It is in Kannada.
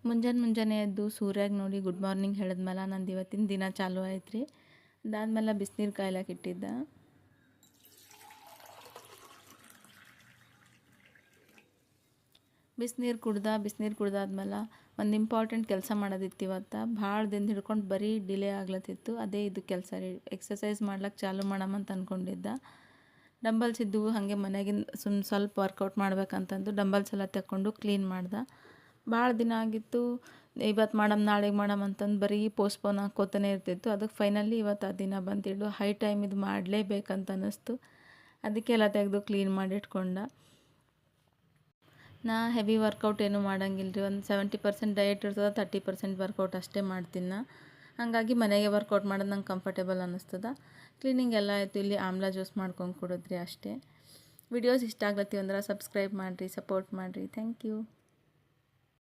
ಮುಂಜಾನೆ ಎದ್ದು ಸೂರ್ಯಾಗ ನೋಡಿ ಗುಡ್ ಮಾರ್ನಿಂಗ್ ಹೇಳಿದ್ಮೇಲೆ ನಂದು ಇವತ್ತಿನ ದಿನ ಚಾಲೂ ಆಯ್ತು ರೀ. ಅದಾದ್ಮೇಲೆ ಬಿಸಿನೀರು ಕಾಯ್ಲಾಕ ಇಟ್ಟಿದ್ದೆ. ಬಿಸಿನೀರು ಕುಡ್ದಾದ್ಮೇಲೆ ಒಂದು ಇಂಪಾರ್ಟೆಂಟ್ ಕೆಲಸ ಮಾಡೋದಿತ್ತು ಇವತ್ತು. ಭಾಳ ದಿನ ಹಿಡ್ಕೊಂಡು ಬರೀ ಡಿಲೇ ಆಗ್ಲತ್ತಿತ್ತು. ಅದೇ ಇದು ಕೆಲಸ ರೀ. ಎಕ್ಸಸೈಸ್ ಮಾಡ್ಲಿಕ್ಕೆ ಚಾಲೂ ಮಾಡಮಂತ ಅಂದ್ಕೊಂಡಿದ್ದೆ. ಡಂಬಲ್ಸ್ ಇದ್ದವು, ಹಾಗೆ ಮನೆಯಾಗಿನ ಸ್ವಲ್ಪ ವರ್ಕೌಟ್ ಮಾಡ್ಬೇಕಂತಂದು ಡಂಬಲ್ಸ್ ಎಲ್ಲ ತಗೊಂಡು ಕ್ಲೀನ್ ಮಾಡ್ದೆ. ಭಾಳ ದಿನ ಆಗಿತ್ತು, ಇವತ್ತು ಮಾಡಮ್ ನಾಳೆಗೆ ಮಾಡಮ್ ಅಂತಂದು ಬರೀ ಪೋಸ್ಟ್ಪೋನ್ ಹಾಕ್ಕೋತಾನೆ ಇರ್ತಿತ್ತು. ಅದಕ್ಕೆ ಫೈನಲಿ ಇವತ್ತು ಆ ದಿನ ಬಂದಿಡ್ಲು ಹೈ ಟೈಮ್ ಇದು ಮಾಡಲೇಬೇಕಂತ ಅನ್ನಿಸ್ತು. ಅದಕ್ಕೆ ಎಲ್ಲ ತೆಗೆದು ಕ್ಲೀನ್ ಮಾಡಿ ಇಟ್ಕೊಂಡೆ. ನಾ ಹೆವಿ ವರ್ಕೌಟ್ ಏನೂ ಮಾಡಂಗಿಲ್ಲ ರೀ. ಒಂದು 70% ಡಯಟ್ ಇರ್ತದೆ, 30% ವರ್ಕೌಟ್ ಅಷ್ಟೇ ಮಾಡ್ತೀನಿ ನಾ. ಹಾಗಾಗಿ ಮನೆಗೆ ವರ್ಕೌಟ್ ಮಾಡೋದು ನಂಗೆ ಕಂಫರ್ಟೇಬಲ್ ಅನ್ನಿಸ್ತದೆ. ಕ್ಲೀನಿಂಗ್ ಎಲ್ಲ ಆಯಿತು. ಇಲ್ಲಿ ಆಮ್ಲ ಜ್ಯೂಸ್ ಮಾಡ್ಕೊಂಡು ಕುಡಿದ್ರಿ ಅಷ್ಟೇ. ವಿಡಿಯೋಸ್ ಇಷ್ಟ ಆಗ್ಲತ್ತೀವಂದ್ರೆ ಸಬ್ಸ್ಕ್ರೈಬ್ ಮಾಡಿರಿ, ಸಪೋರ್ಟ್ ಮಾಡಿರಿ. Thank you.